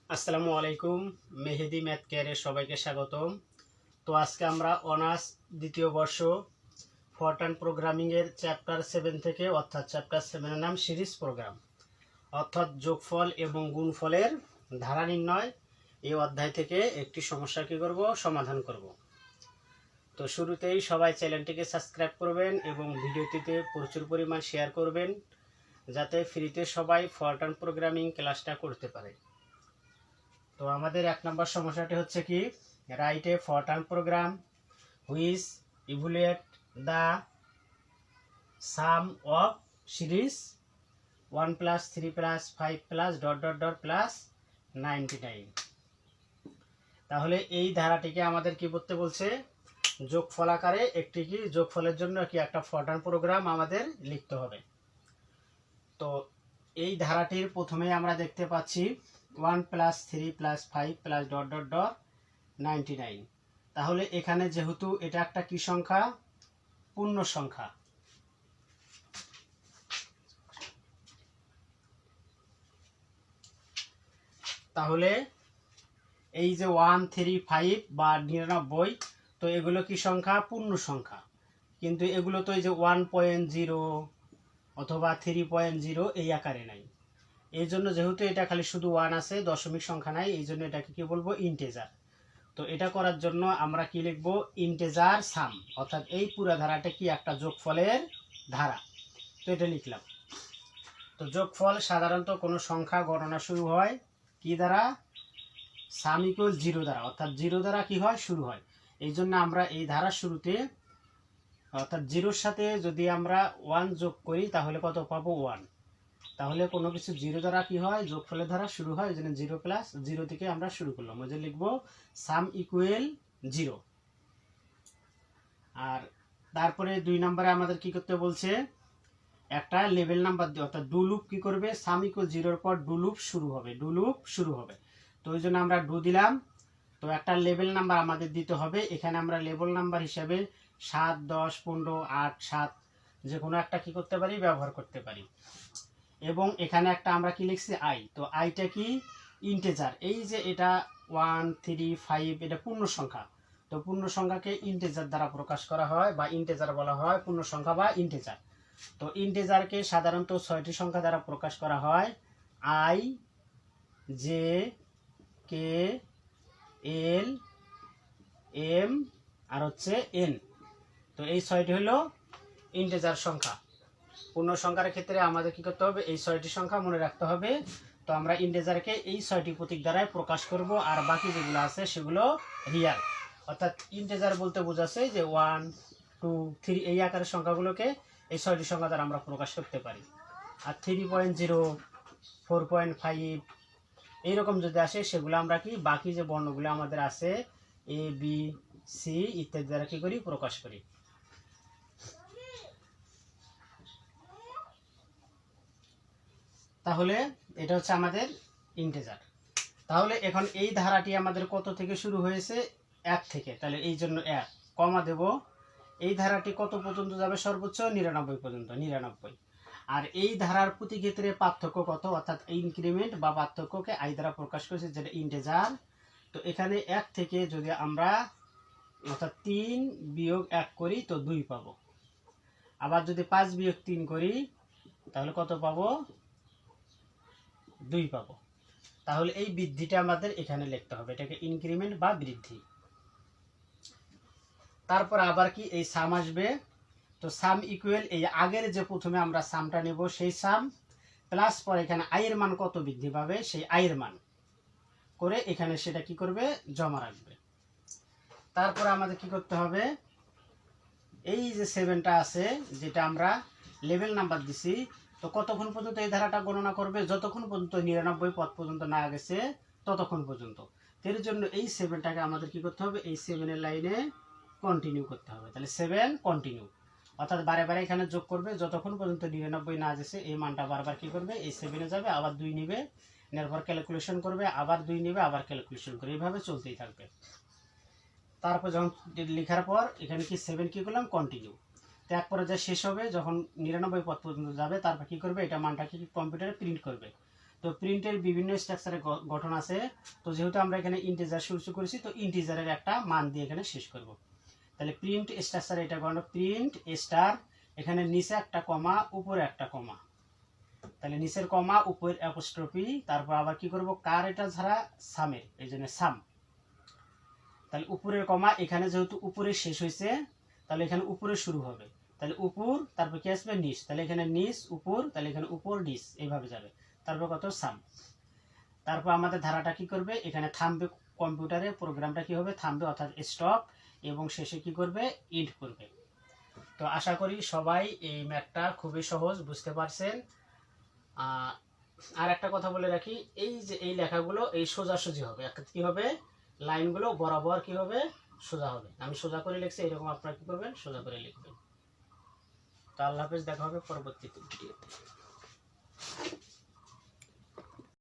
আসসালামু আলাইকুম। মেহেদি ম্যাথ কেয়ারে সবাইকে স্বাগতম। তো আজকে আমরা অনার্স দ্বিতীয় বর্ষ ফরটার্ন প্রোগ্রামিংয়ের চ্যাপ্টার 7 থেকে অর্থাৎ চ্যাপ্টার 7-এর নাম সিরিজ প্রোগ্রাম অর্থাৎ যোগফল এবং গুণফলের ধারা নির্ণয়, এই অধ্যায় থেকে একটি সমস্যা কী করব, সমাধান করব। তো শুরুতেই সবাই চ্যানেলটিকে সাবস্ক্রাইব করবেন এবং ভিডিওটিতে প্রচুর পরিমাণ শেয়ার করবেন যাতে ফ্রিতে সবাই ফরটার্ন প্রোগ্রামিং ক্লাসটা করতে পারে। তো আমাদের 1 নম্বর সমস্যাটি হচ্ছে কি, write a FORTRAN program which evaluate the sum of series 1 + 3 + 5 + ... + 99। তাহলে এই ধারাটিকে আমাদের কি করতে বলছে, যোগফল আকারে একটি কি যোগফলের জন্য কি একটা ফরটার্ন প্রোগ্রাম আমাদের লিখতে হবে। তো এই ধারাটির প্রথমেই আমরা দেখতে পাচ্ছি 1 + 3 + 5 + ... 99। তাহলে এখানে যেহেতু এটা একটা কি সংখ্যা, পূর্ণ সংখ্যা, তাহলে এই যে 1 3 5 বা 99, তো এগুলো কি সংখ্যা, পূর্ণ সংখ্যা। কিন্তু এগুলো তো এই যে 1.0 অথবা 3.0 এই আকারে নাই। এই জন্য যেহেতু এটা খালি শুধু 1 আছে, দশমিক সংখ্যা নাই, এই জন্য এটাকে কি বলবো, ইন্টেজার। তো এটা করার জন্য আমরা কি লিখবো, ইন্টেজার সাম, অর্থাৎ এই পুরো ধারাটা কি একটা যোগফলের ধারা। তো এটা লিখলাম। তো যোগফল সাধারণত কোনো সংখ্যা গণনা শুরু হয় কি দ্বারা, সাম ইকুয়াল 0 দ্বারা, অর্থাৎ 0 দ্বারা কি হয়, শুরু হয়। এই জন্য আমরা এই ধারার শুরুতে অর্থাৎ 0-র সাথে যদি আমরা 1 যোগ করি তাহলে কত পাবো, 1। তাহলে কোনো কিছু 0 দ্বারা কি হয়, যোগফলের ধারা শুরু হয়, এই জন্য 0 + 0 থেকে আমরা শুরু করলাম, ওই যে লিখবো সাম ইকুয়াল 0। আর তারপরে 2 নম্বরে আমাদের কি করতে বলছে, একটা লেভেল নাম্বার দিয়ে, অর্থাৎ ডু লুপ কি করবে, সাম ইকুয়াল 0-এর পর ডু লুপ শুরু হবে, ডু লুপ শুরু হবে। তো ওই জন্য আমরা ডু দিলাম। তো একটা লেভেল নাম্বার আমাদের দিতে হবে, এখানে আমরা লেভেল নাম্বার হিসাবে 7 10 15 8 7 যে কোনো একটা কি করতে পারি, ব্যবহার করতে পারি। এবং এখানে একটা আমরা কি লিখছি, আই। তো আইটা কি, ইন্টেজার। এই যে এটা 1 3 5 এটা পূর্ণ সংখ্যা। তো পূর্ণ সংখ্যাকে ইন্টেজার দ্বারা প্রকাশ করা হয় বা ইন্টেজার বলা হয়, পূর্ণ সংখ্যা বা ইন্টেজার। তো ইন্টেজারকে সাধারণত 6টি সংখ্যা দ্বারা প্রকাশ করা হয়, I, J, K, L, M আর হচ্ছে এন। তো এই 6টি হলো ইন্টেজার সংখ্যা। পূর্ণ সংখ্যার ক্ষেত্রে আমাদের কি করতে হবে, এই 6টি সংখ্যা মনে রাখতে হবে। তো আমরা ইন্টেজারকে এই 6টি প্রতীক দ্বারাই প্রকাশ করব, আর বাকি যেগুলো আছে সেগুলো রিয়াল। অর্থাৎ ইন্টেজার বলতে বোঝাচ্ছে যে 1 2 3 এই আকারের সংখ্যাগুলোকে এই 6টি সংখ্যা দ্বারা আমরা প্রকাশ করতে পারি। আর 3.0 4.5 এইরকম যদি আসে সেগুলো আমরা কি বাকি যে বর্ণগুলো আমাদের আছে এ বি সি ইত্যাদি দ্বারা কি করি, প্রকাশ করি। তাহলে এটা হচ্ছে আমাদের ইন্টেজার। তাহলে এখন এই ধারাটি আমাদের কত থেকে শুরু হয়েছে, 1 থেকে। তাহলে এই জন্য 1 কমা দেব। এই ধারাটি কত পর্যন্ত যাবে, সর্বোচ্চ 99 পর্যন্ত, 99। আর এই ধারার প্রতি ক্ষেত্রে পার্থক্য কত, অর্থাৎ ইনক্রিমেন্ট বা পার্থক্যকে আই দ্বারা প্রকাশ করেছে, যেটা ইন্টেজার। তো এখানে 1 থেকে যদি আমরা অর্থাৎ 3 - 1 করি তো 2 পাবো। আবার যদি 5 - 3 করি তাহলে কত পাবো, 2 পাবো। তাহলে এই বৃদ্ধিটা আমাদের এখানে লিখতে হবে, এটাকে ইনক্রিমেন্ট বা বৃদ্ধি। তারপর আবার কি, এই সাম আসবে। তো সাম ইকুয়াল এই আগের যে প্রথমে আমরা সামটা নেব সেই সাম প্লাস পর এখানে আয়ের মান কত বৃদ্ধি পাবে, সেই আয়ের মান করে এখানে সেটা কি করবে, জমা রাখবে। তারপর আমাদের কি করতে হবে, এই যে 7টা আছে যেটা আমরা লেভেল নাম্বার দিছি, তো কতক্ষণ পর্যন্ত এই ধারাটা গণনা করবে, যতক্ষণ পর্যন্ত 99 পদ পর্যন্ত না গেছে ততক্ষণ পর্যন্ত। এর জন্য এই 7টাকে আমাদের কি করতে হবে, এই 7-এর লাইনে কন্টিনিউ করতে হবে। তাহলে 7 কন্টিনিউ, অর্থাৎ বারে বারে এখানে যোগ করবে যতক্ষণ পর্যন্ত 99 না আসে, এই মানটা বারবার কি করবে, এই 7-এ যাবে, আবার 2 নিবে, নেওয়ার পর ক্যালকুলেশন করবে, আবার 2 নিবে, আবার ক্যালকুলেশন করবে, এইভাবে চলতেই থাকবে। তারপর যখন লেখার পর এখানে কি 7 কি করলাম, কন্টিনিউ। তো এক পর্যায়ে শেষ হবে যখন 99 পদ পর্যন্ত যাবে, তারপর কি করবে, এটা মানটাকে কম্পিউটারে প্রিন্ট করবে। তো তো প্রিন্টের বিভিন্ন স্ট্রাকচারের গঠন আছে। তো যেহেতু আমরা এখানে ইন্টিজার শুরু করেছি, তো ইন্টিজারের একটা মান দিয়ে এখানে শেষ করব। তাহলে প্রিন্ট স্ট্রাকচার এটা গঠন প্রিন্ট স্টার, এখানে নিচে একটা কমা উপরে একটা কমা, তাহলে নিচের কমা উপরের অ্যাপোস্ট্রফি, তারপর আবার কি করব কার এটা ছাড়া সামের, এই জন্য সাম। তাহলে উপরের কমা এখানে যেহেতু উপরে শেষ হয়েছে, তাহলে এখানে উপরে শুরু হবে, তাহলে উপর, তারপর কি আসবে নিচ, তাহলে এখানে নিচ উপর, তাহলে এখানে উপর নিচ, এইভাবে যাবে। তারপর কত সাম। তারপর আমাদের ধারাটা কি করবে, এখানে থামবে, কম্পিউটারে প্রোগ্রামটা কি হবে থামবে, অর্থাৎ স্টপ, এবং শেষে কি করবে ইন্ট করবে। তো আশা করি সবাই এই ম্যাথটা খুবই সহজ বুঝতে পারছেন। আর একটা কথা বলে রাখি, এই যে এই লেখাগুলো এই সোজাসুজি হবে, কি হবে লাইনগুলো বরাবর কি হবে সোজা হবে। আমি সোজা করে লিখছি, এরকম আপনারা কি করবেন সোজা করে লিখবেন। তো আল্লাহ হাফেজ, দেখা হবে পরবর্তী ভিডিওতে।